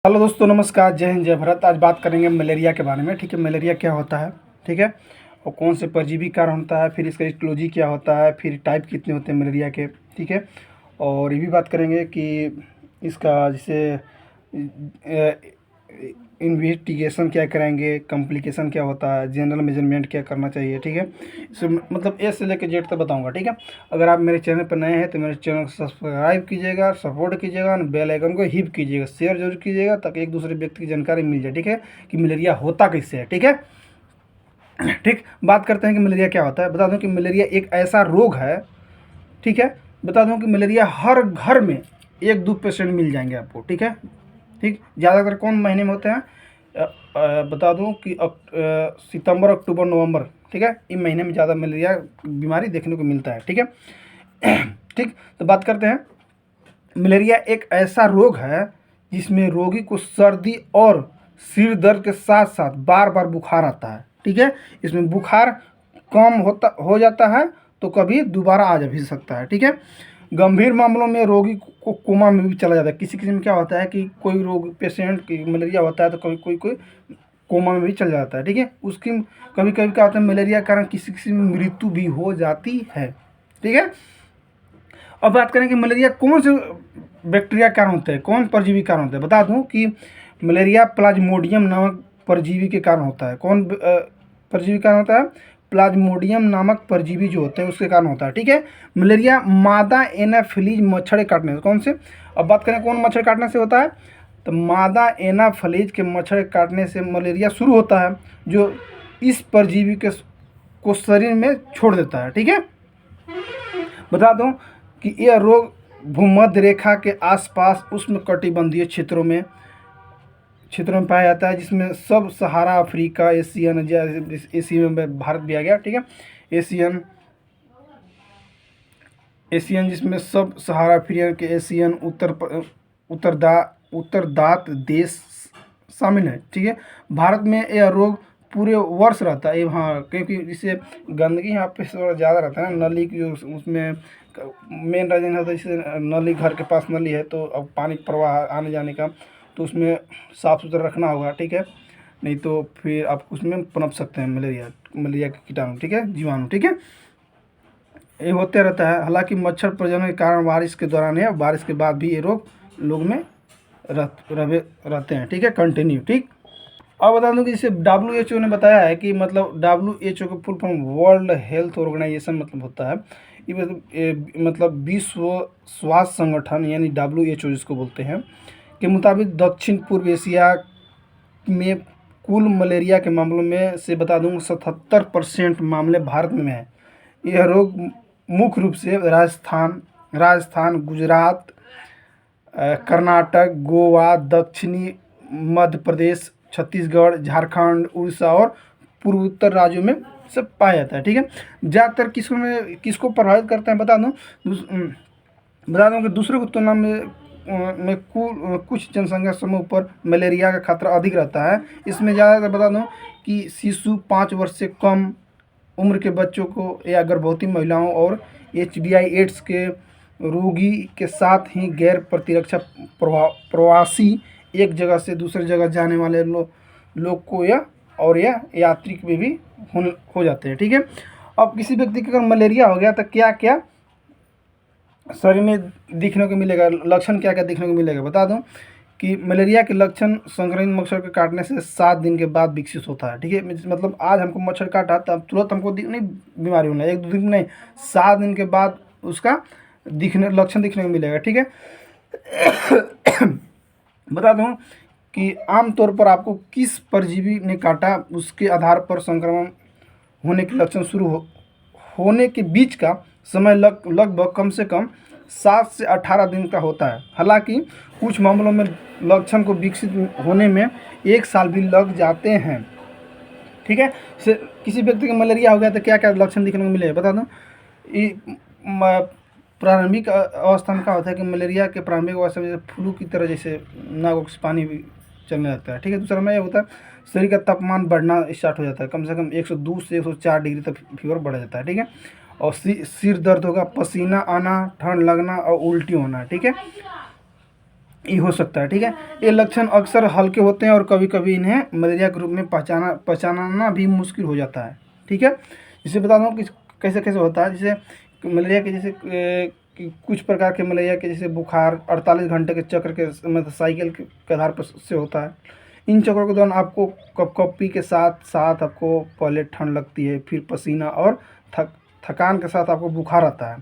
Hello दोस्तों, नमस्कार, जय हिंद, जय भारत। आज बात करेंगे मलेरिया के बारे में। ठीक है, मलेरिया क्या होता है, ठीक है, और कौन से परजीवी कारण होता है, फिर इसका इटियोलॉजी क्या होता है, फिर टाइप कितने होते हैं मलेरिया के। ठीक है, और ये भी बात करेंगे कि इसका जैसे इन्वेस्टिगेशन क्या करेंगे, कॉम्प्लिकेशन क्या होता है, जनरल मेजरमेंट क्या करना चाहिए। ठीक है, इसे मतलब ए से लेकर जेड तक बताऊंगा। ठीक है, अगर आप मेरे चैनल पर नए हैं तो मेरे चैनल को सब्सक्राइब कीजिएगा, सपोर्ट कीजिएगा, बेल आइकन को हिट कीजिएगा, शेयर जरूर कीजिएगा ताकि एक दूसरे व्यक्ति की जानकारी मिल जाए। ठीक है, कि मलेरिया होता कैसे है। ठीक है, ठीक, बात करते हैं कि मलेरिया क्या होता है। बता दूं कि मलेरिया एक ऐसा रोग है, ठीक है, बता दूं कि मलेरिया हर घर में एक दो पेशेंट मिल जाएंगे आपको। ठीक है, ठीक, ज़्यादातर कौन महीने में होते हैं, बता दूं कि सितंबर, अक्टूबर, नवंबर। ठीक है, इन महीने में ज़्यादा मलेरिया बीमारी देखने को मिलता है। ठीक है, ठीक, तो बात करते हैं। मलेरिया एक ऐसा रोग है जिसमें रोगी को सर्दी और सिर दर्द के साथ साथ बार बार बुखार आता है। ठीक है, इसमें बुखार कम हो जाता है तो कभी दोबारा आ जा भी सकता है। ठीक है, गंभीर मामलों में रोगी को कोमा में भी चला जाता है। किसी किसी में क्या होता है कि कोई रोग पेशेंट की मलेरिया होता है तो कभी कोई कोई कोमा में भी चल जाता है। ठीक है, उसकी कभी कभी क्या होता है, मलेरिया के कारण किसी किसी में मृत्यु भी हो जाती है। ठीक है, अब बात करें कि मलेरिया कौन से बैक्टीरिया कारण होते हैं, कौन परजीवी कारण होते हैं। बता दूं कि मलेरिया प्लाज्मोडियम नामक परजीवी के कारण होता है। कौन परजीवी कारण होता है? प्लाज्मोडियम नामक परजीवी जो होते हैं उसके कारण होता है। ठीक है, मलेरिया मादा एनाफिलीज मच्छर काटने से। कौन से? अब बात करें कौन मच्छर काटने से होता है, तो मादा एनाफिलीज के मच्छर काटने से मलेरिया शुरू होता है, जो इस परजीवी के को शरीर में छोड़ देता है। ठीक है, बता दूं कि यह रोग भूमध्य रेखा के आसपास उष्णकटिबंधीय क्षेत्रों में पाया जाता है, जिसमें सब सहारा अफ्रीका, एशियन, एशियन में भारत भी आ गया। ठीक है, एशियन जिसमें सब सहारा अफ्रीका के एशियन उत्तरदात देश शामिल है। ठीक है, भारत में यह रोग पूरे वर्ष रहता है। हाँ, क्योंकि इससे गंदगी यहाँ पे थोड़ा ज़्यादा रहता है ना, नली की उसमें मेन रीजन होता है। जैसे नली, घर के पास नली है तो अब पानी प्रवाह आने जाने का, तो उसमें साफ़ सुथरा रखना होगा। ठीक है, नहीं तो फिर आप उसमें पनप सकते हैं मलेरिया के कीटाणु। ठीक है, जीवाणु। ठीक है, ये होते रहता है। हालांकि मच्छर प्रजनन के कारण बारिश के दौरान है, बारिश के बाद भी ये रोग लोग में रहते हैं। ठीक है, कंटिन्यू। ठीक, अब बता दूं कि जैसे WHO ने बताया है कि मतलब WHO का full form world health organisation मतलब होता है। मतलब विश्व स्वास्थ्य संगठन यानी WHO जिसको बोलते हैं, के मुताबिक दक्षिण पूर्व एशिया में कुल मलेरिया के मामलों में से बता दूं 77% मामले भारत में है। यह रोग मुख्य रूप से राजस्थान, गुजरात, कर्नाटक, गोवा, दक्षिणी मध्य प्रदेश, छत्तीसगढ़, झारखंड, उड़ीसा और पूर्वोत्तर राज्यों में सब पाया जाता है। ठीक है, ज़्यादातर किसको प्रभावित करते हैं बता दूं कि दूसरे की तुलना में कुछ जनसंख्या समूह पर मलेरिया का खतरा अधिक रहता है। इसमें ज़्यादातर बता दूं कि शिशु, 5 वर्ष से कम उम्र के बच्चों को या गर्भवती महिलाओं और HBI एड्स के रोगी के साथ ही गैर प्रतिरक्षा प्रवासी एक जगह से दूसरी जगह जाने वाले लोग को या यात्री में भी हो जाते हैं। ठीक है, अब किसी व्यक्ति को अगर मलेरिया हो गया तो क्या क्या शरीर में दिखने को मिलेगा, लक्षण क्या क्या देखने को मिलेगा। बता दूं कि मलेरिया के लक्षण संक्रमित मच्छर के काटने से 7 दिन के बाद विकसित होता है। ठीक है, मतलब आज हमको मच्छर काटा तब तुरंत हमको नहीं बीमारी होना, 1-2 दिन नहीं, 7 दिन के बाद उसका लक्षण दिखने को मिलेगा। ठीक है, बता दूं कि आमतौर पर आपको किस परजीवी ने काटा उसके आधार पर संक्रमण होने के लक्षण शुरू होने के बीच का समय लगभग कम से कम 7 से 18 दिन का होता है। हालांकि कुछ मामलों में लक्षण को विकसित होने में 1 साल भी लग जाते हैं। ठीक है, किसी व्यक्ति का मलेरिया हो गया तो क्या क्या लक्षण दिखने को मिलेगा बता दूं। प्रारंभिक अवस्था में क्या होता है कि मलेरिया के प्रारंभिक अवस्था में फ्लू की तरह जैसे नाक से पानी भी चलने लगता है। ठीक है, दूसरा में यह होता है शरीर का तापमान बढ़ना स्टार्ट हो जाता है, कम से कम 102 से 104 डिग्री तक फीवर बढ़ जाता है। ठीक है, और सिर दर्द होगा, पसीना आना, ठंड लगना और उल्टी होना। ठीक है, ये हो सकता है, ठीक है। ये लक्षण अक्सर हल्के होते हैं और कभी कभी इन्हें मलेरिया के रूप में पहचानना भी मुश्किल हो जाता है, ठीक है। इसे बता दूँ कि कैसे कैसे होता है। जैसे मलेरिया के जैसे कि कुछ प्रकार के मलेरिया के जैसे बुखार 48 घंटे के चक्र के मतलब साइकिल के आधार पर से होता है। इन चक्रों के दौरान आपको कपकपी के साथ साथ आपको पहले ठंड लगती है, फिर पसीना और थकान के साथ आपको बुखार आता है।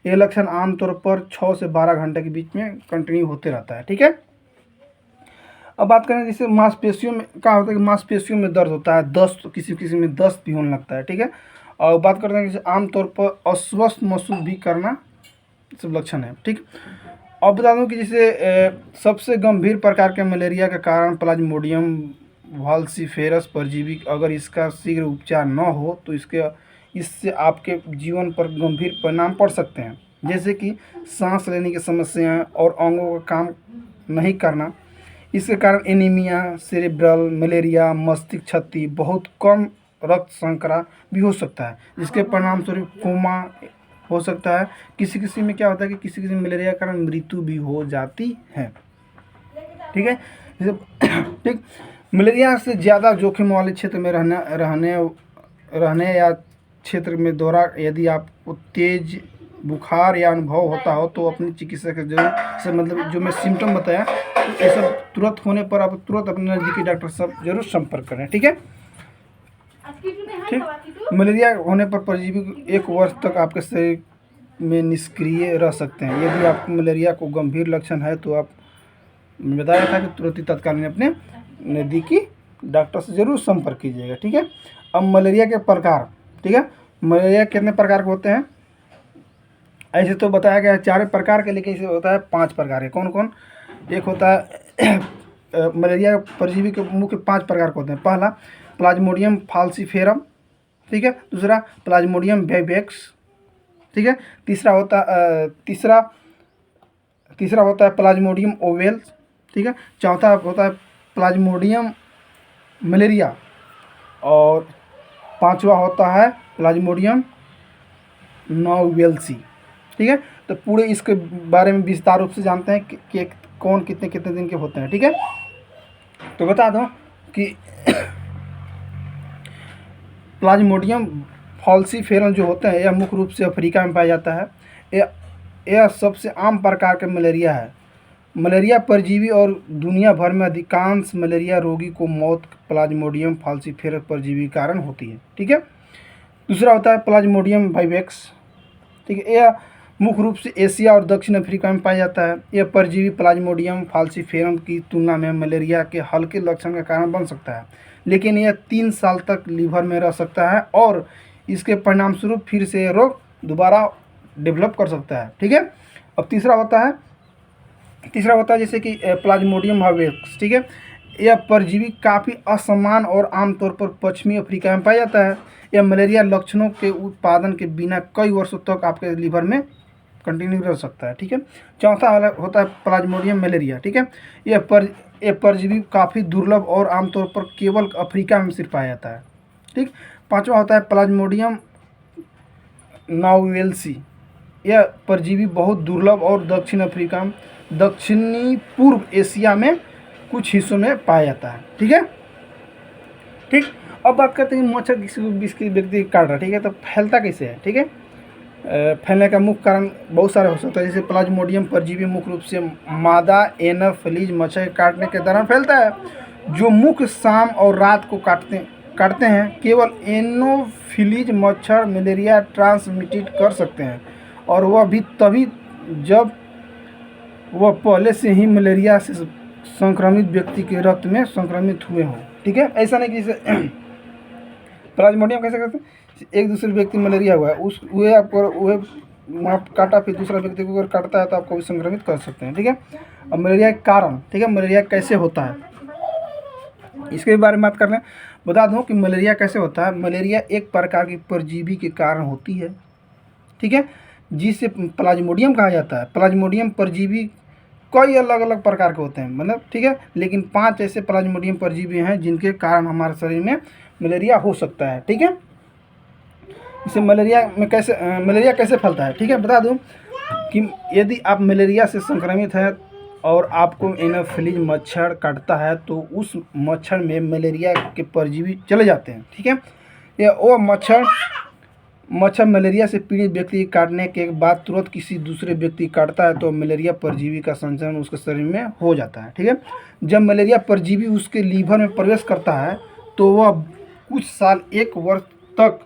ये लक्षण आमतौर पर 6 से 12 घंटे के बीच में कंटिन्यू होते रहता है, ठीक है। अब बात करें जैसे मांसपेशियों में क्या होता है कि मांसपेशियों में दर्द होता है, दस्त किसी किसी में दस्त भी होने लगता है, ठीक है। और बात करते हैं जैसे आमतौर पर अस्वस्थ महसूस भी करना सब लक्षण है, ठीक। अब बता दूं कि जैसे सबसे गंभीर प्रकार के मलेरिया का कारण प्लाज्मोडियम फाल्सीफेरस परजीवी, अगर इसका शीघ्र उपचार न हो तो इससे आपके जीवन पर गंभीर परिणाम पड़ सकते हैं, जैसे कि सांस लेने की समस्याएं और अंगों का काम नहीं करना। इसके कारण एनीमिया, सेरेब्रल मलेरिया, मस्तिष्क क्षति, बहुत कम रक्त शर्करा भी हो सकता है, जिसके परिणाम स्वरूप कोमा हो सकता है। किसी किसी में क्या होता है कि किसी किसी मलेरिया के कारण मृत्यु भी हो जाती है, ठीक है। जैसे ठीक, मलेरिया से ज़्यादा जोखिम वाले क्षेत्र में रहने या क्षेत्र में दौरा यदि आपको तेज बुखार या अनुभव होता हो तो अपने चिकित्सक से जरूर से मतलब जो मैं सिम्टम बताया तो ये सब तुरंत होने पर आप तुरंत अपने नज़दीकी डॉक्टर से जरूर संपर्क करें, ठीक है। ठीक, मलेरिया होने पर परजीवी 1 वर्ष तक आपके शरीर में निष्क्रिय रह सकते हैं। यदि आपको मलेरिया को गंभीर लक्षण है तो आप बताया था कि तुरंत ही तत्कालीन अपने नज़दीकी डॉक्टर से जरूर संपर्क कीजिएगा, ठीक है। अब मलेरिया के प्रकार, ठीक है। मलेरिया कितने प्रकार के होते हैं? ऐसे तो बताया गया है 4 प्रकार के, लेकिन इसे होता है 5 प्रकार के। कौन कौन? एक होता है मलेरिया परजीवी के मुख्य 5 प्रकार के होते हैं। पहला प्लाज्मोडियम फाल्सीफेरम, ठीक है। दूसरा प्लाज्मोडियम वाइवेक्स, ठीक है। तीसरा होता है प्लाज्मोडियम ओवेल्स, ठीक है। चौथा होता है प्लाज्मोडियम मलेरिया और 5वां होता है प्लाज्मोडियम नोवेल्सी, ठीक है। तो पूरे इसके बारे में विस्तार रूप से जानते हैं कि कौन कितने कितने दिन के होते हैं, ठीक है। तो बता दो कि प्लाज्मोडियम फाल्सीफेरम जो होते हैं यह मुख्य रूप से अफ्रीका में पाया जाता है। यह सबसे आम प्रकार का मलेरिया है। मलेरिया परजीवी और दुनिया भर में अधिकांश मलेरिया रोगी को मौत प्लाज्मोडियम फाल्सीफेरस परजीवी कारण होती है, ठीक है। दूसरा होता है प्लाज्मोडियम वाइवेक्स, ठीक है। यह मुख्य रूप से एशिया और दक्षिण अफ्रीका में पाया जाता है। यह परजीवी प्लाज्मोडियम फाल्सीफेरम की तुलना में मलेरिया के हल्के लक्षण का कारण बन सकता है, लेकिन यह 3 साल तक लीवर में रह सकता है और इसके परिणाम स्वरूप फिर से यह रोग दोबारा डेवलप कर सकता है, ठीक है। अब तीसरा होता है जैसे कि प्लाज्मोडियम वाइवेक्स, ठीक है। यह परजीवी काफ़ी असमान और आमतौर पर पश्चिमी अफ्रीका में पाया जाता है। यह मलेरिया लक्षणों के उत्पादन के बिना कई वर्षों तक आपके लीवर में कंटिन्यू रह सकता है, ठीक है। चौथा वाला होता है प्लाज्मोडियम मलेरिया, ठीक है। यह परजीवी काफ़ी दुर्लभ और आमतौर पर केवल अफ्रीका में सिर्फ पाया जाता है, ठीक। 5वां होता है प्लाज्मोडियम नोवेल्सी। यह परजीवी बहुत दुर्लभ और दक्षिणी पूर्व एशिया में कुछ हिस्सों में पाया जाता है, ठीक है। ठीक, अब बात करते हैं मच्छर किसी व्यक्ति काट रहा है, ठीक है, तो फैलता कैसे है, ठीक है। फैलने का मुख्य कारण बहुत सारे हो सकता है। जैसे प्लाज्मोडियम परजीवी मुख्य रूप से मादा एनाफिलीज मच्छर के काटने के दौरान फैलता है, जो मुख्य शाम और रात को काटते हैं। केवल एनोफिलीज मच्छर मलेरिया ट्रांसमिटेड कर सकते हैं और वह भी तभी जब वह पहले से ही मलेरिया से संक्रमित व्यक्ति के रक्त में संक्रमित हुए हों, ठीक है। ऐसा नहीं कि जैसे प्लाज्मोडियम कैसे करते हैं, एक दूसरे व्यक्ति मलेरिया हुआ है वह वहाँ काटा, फिर दूसरा व्यक्ति को अगर काटता है तो आपको भी संक्रमित कर सकते हैं, ठीक है। अब मलेरिया के कारण, ठीक है, मलेरिया कैसे होता है इसके बारे में बात कर लें। बता दूं कि मलेरिया कैसे होता है। मलेरिया एक प्रकार की परजीवी के कारण होती है, ठीक है, जिसे प्लाज्मोडियम कहा जाता है। प्लाज्मोडियम परजीवी कई अलग अलग प्रकार के होते हैं, मतलब, ठीक है, लेकिन 5 ऐसे प्लाज्मोडियम परजीवी हैं जिनके कारण हमारे शरीर में मलेरिया हो सकता है, ठीक है। इसे मलेरिया कैसे फैलता है, ठीक है। बता दूं कि यदि आप मलेरिया से संक्रमित हैं और आपको एनाफिलीज मच्छर काटता है तो उस मच्छर में मलेरिया के परजीवी चले जाते हैं, ठीक है। या वो मच्छर मलेरिया से पीड़ित व्यक्ति काटने के बाद तुरंत किसी दूसरे व्यक्ति काटता है तो मलेरिया परजीवी का संचरण उसके शरीर में हो जाता है, ठीक है। जब मलेरिया परजीवी उसके लीवर में प्रवेश करता है तो वह कुछ साल 1 वर्ष तक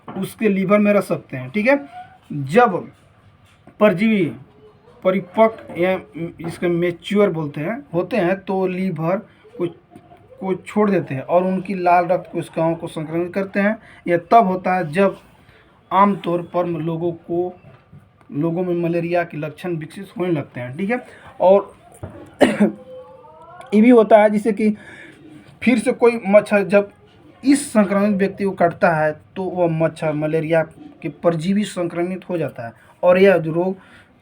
उसके लीवर में रह सकते हैं, ठीक है। जब परजीवी परिपक्व या इसके मेच्योर बोलते हैं होते हैं तो लीवर को छोड़ देते हैं और उनकी लाल रक्त कोशिकाओं को संक्रमित करते हैं। यह तब होता है जब आमतौर पर लोगों में मलेरिया के लक्षण विकसित होने लगते हैं, ठीक है। और ये भी होता है जिससे कि फिर से कोई मच्छर जब इस संक्रमित व्यक्ति को काटता है तो वह मच्छर मलेरिया के परजीवी संक्रमित हो जाता है और यह रोग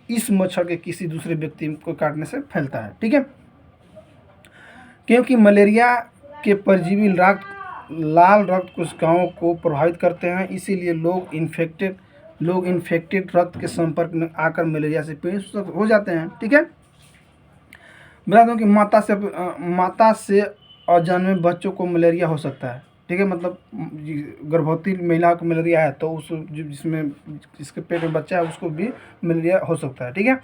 इस मच्छर के किसी दूसरे व्यक्ति को काटने से फैलता है, ठीक है। क्योंकि मलेरिया के परजीवी लाल रक्त कोशिकाओं को प्रभावित करते हैं, इसीलिए लोग इन्फेक्टेड रक्त के संपर्क में आकर मलेरिया से पीड़ित हो जाते हैं, ठीक है। बता दूं कि माता से अजन्मे बच्चों को मलेरिया हो सकता है, ठीक है। मतलब गर्भवती महिला को मलेरिया है तो जिसके पेट में बच्चा है उसको भी मलेरिया हो सकता है, ठीक है।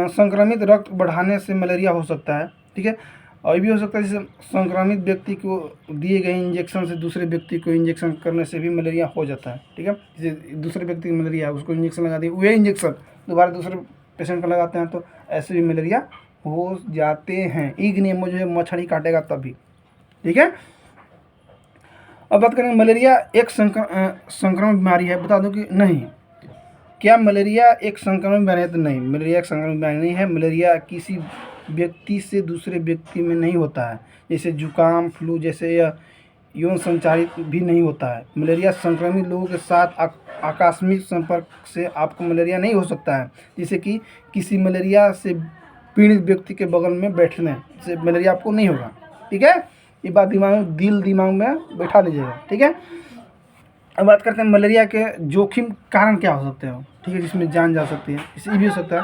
संक्रमित रक्त बढ़ाने से मलेरिया हो सकता है, ठीक है। और ये भी हो सकता है जैसे संक्रमित व्यक्ति को दिए गए इंजेक्शन से दूसरे व्यक्ति को इंजेक्शन करने से भी मलेरिया हो जाता है, ठीक है। जैसे दूसरे व्यक्ति को मलेरिया है उसको इंजेक्शन लगा दिए, वही इंजेक्शन दोबारा दूसरे पेशेंट को लगाते हैं तो ऐसे भी मलेरिया हो जाते हैं। एक नियम जो है मच्छर ही काटेगा तभी, ठीक है। अब बात करें मलेरिया एक संक्रमण बीमारी है, बता दो कि नहीं। क्या मलेरिया एक संक्रमण बीमारी है? तो नहीं, मलेरिया एक संक्रमण बीमारी नहीं है। मलेरिया किसी व्यक्ति से दूसरे व्यक्ति में नहीं होता है, जैसे जुकाम फ्लू जैसे यह यौन संचारित भी नहीं होता है। मलेरिया संक्रमित लोगों के साथ आकस्मिक संपर्क से आपको मलेरिया नहीं हो सकता है, जैसे कि किसी मलेरिया से पीड़ित व्यक्ति के बगल में बैठने से मलेरिया आपको नहीं होगा, ठीक है। ये बात दिमाग में बैठा लीजिएगा, ठीक है। अब बात करते हैं मलेरिया के जोखिम कारण क्या हो सकते हैं, ठीक है, जिसमें जान जा सकती है। इससे भी हो सकता है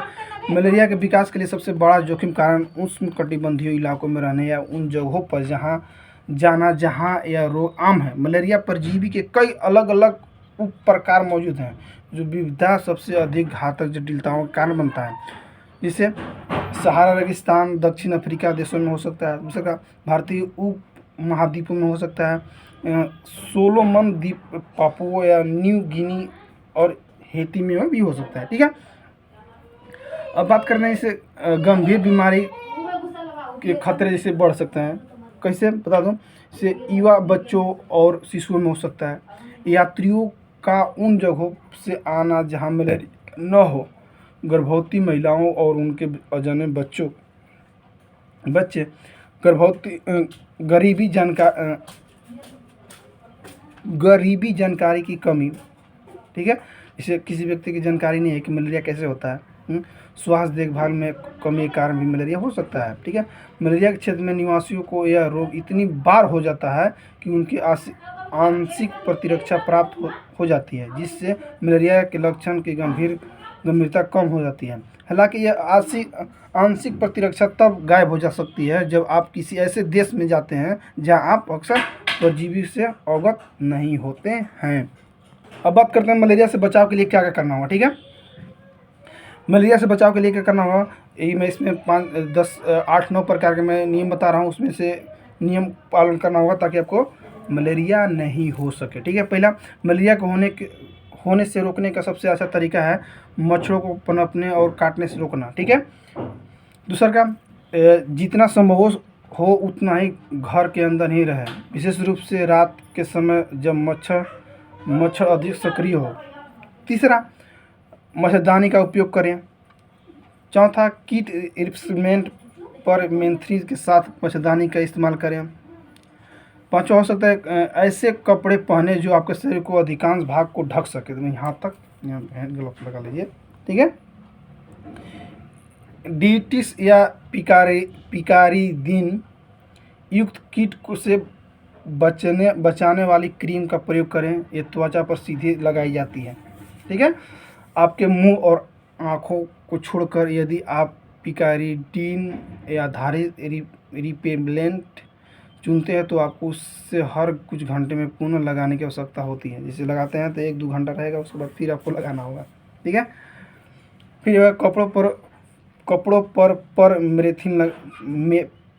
मलेरिया के विकास के लिए सबसे बड़ा जोखिम कारण उष्णकटिबंधीय इलाकों में रहने या उन जगहों पर जहाँ यह रोग आम है। मलेरिया परजीवी के कई अलग अलग उप प्रकार मौजूद हैं जो विविधता सबसे अधिक घातक जटिलताओं का कारण बनता है, जिसे सहारा रेगिस्तान दक्षिण अफ्रीका देशों में हो सकता है, दूसरा भारतीय उप महाद्वीपों में हो सकता है, सोलोमन द्वीप पापुआ या न्यू गिनी और हेती में भी हो सकता है, ठीक है। अब बात करते हैं इसे गंभीर बीमारी के खतरे जैसे बढ़ सकते हैं, कैसे बता दूं। इसे युवा बच्चों और शिशुओं में हो सकता है, यात्रियों का उन जगहों से आना जहां मलेरिया न हो, गर्भवती महिलाओं और उनके अजन्मे बच्चे गरीबी जानकारी की कमी, ठीक है। इसे किसी व्यक्ति की जानकारी नहीं है कि मलेरिया कैसे होता है। स्वास्थ्य देखभाल में कमी के कारण भी मलेरिया हो सकता है, ठीक है। मलेरिया के क्षेत्र में निवासियों को यह रोग इतनी बार हो जाता है कि उनकी आंशिक प्रतिरक्षा प्राप्त हो जाती है, जिससे मलेरिया के लक्षण की गंभीरता कम हो जाती है। हालांकि यह आंशिक प्रतिरक्षा तब गायब हो जा सकती है जब आप किसी ऐसे देश में जाते हैं जहां आप अक्सर परजीवी से अवगत नहीं होते हैं। अब बात करते हैं मलेरिया से बचाव के लिए क्या क्या करना होगा, ठीक है। मलेरिया से बचाव के लिए क्या करना होगा, यही मैं इसमें 8-9 प्रकार के मैं नियम बता रहा हूँ, उसमें से नियम पालन करना होगा ताकि आपको मलेरिया नहीं हो सके, ठीक है। पहला, मलेरिया को होने से रोकने का सबसे अच्छा तरीका है मच्छरों को पनपने और काटने से रोकना, ठीक है। दूसरा काम, जितना संभव हो उतना ही घर के अंदर ही रहे, विशेष रूप से रात के समय जब मच्छर अधिक सक्रिय हो। तीसरा, मच्छरदानी का उपयोग करें। चौथा, कीट रिप्लेसमेंट पर मेंथ्रीन के साथ मच्छरदानी का इस्तेमाल करें। पाँचवा हो सकता है ऐसे कपड़े पहने जो आपके शरीर को अधिकांश भाग को ढक सके, तो यहाँ तक हैंड ग्लव्स लगा लीजिए, ठीक है। डीटिस या पिकारीदिन युक्त कीट से बचाने वाली क्रीम का प्रयोग करें। ये त्वचा पर सीधे लगाई जाती है, ठीक है। आपके मुंह और आँखों को छोड़कर यदि आप पिकारिडीन या आधारित रिपेलेंट चुनते हैं तो आपको उससे हर कुछ घंटे में पुनः लगाने की आवश्यकता होती है। जैसे लगाते हैं तो 1-2 घंटा रहेगा, उसके बाद फिर आपको लगाना होगा, ठीक है। फिर कपड़ों पर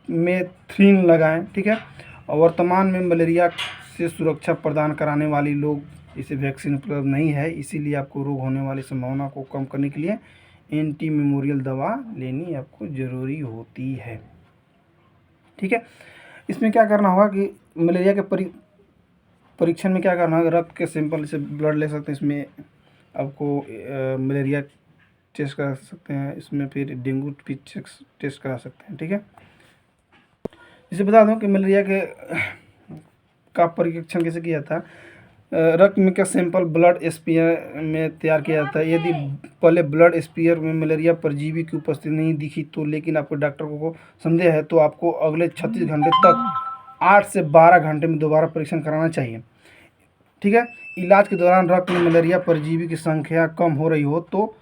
मेथ्रीन लगाएं, ठीक है। और वर्तमान में मलेरिया से सुरक्षा प्रदान कराने वाली लोग इसे वैक्सीन उपलब्ध नहीं है, इसीलिए आपको रोग होने वाली संभावना को कम करने के लिए एंटी मेमोरियल दवा लेनी आपको ज़रूरी होती है, ठीक है। इसमें क्या करना होगा कि मलेरिया के परीक्षण में क्या करना होगा, रक्त के सैंपल से ब्लड ले सकते हैं, इसमें आपको मलेरिया टेस्ट करा सकते हैं, इसमें फिर डेंगू भी टेस्ट करा सकते हैं, ठीक है। इसे बता दूं कि मलेरिया के का परीक्षण कैसे किया जाता है। रक्त में का सैंपल ब्लड स्पीयर में तैयार किया जाता है। यदि पहले ब्लड स्पीयर में मलेरिया परजीवी की उपस्थिति नहीं दिखी तो, लेकिन आपको डॉक्टर को संदेह है, तो आपको अगले 36 घंटे तक 8 से 12 घंटे में दोबारा परीक्षण कराना चाहिए, ठीक है। इलाज के दौरान रक्त में मलेरिया परजीवी की संख्या कम हो रही हो तो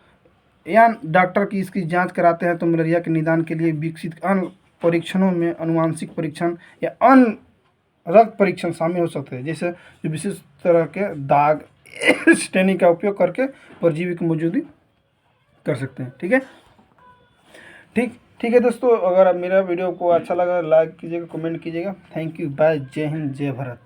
या डॉक्टर की इसकी जांच कराते हैं तो मलेरिया के निदान के लिए विकसित अन्य परीक्षणों में आनुवंशिक परीक्षण या अन्य रक्त परीक्षण शामिल हो सकते हैं, जैसे जो विशेष तरह के दाग स्टेनिंग का उपयोग करके परजीवी की मौजूदगी कर सकते हैं, ठीक है। ठीक है दोस्तों, अगर मेरा वीडियो को अच्छा लगा लाइक कीजिएगा, कमेंट कीजिएगा। थैंक यू, बाय, जय हिंद, जय भारत।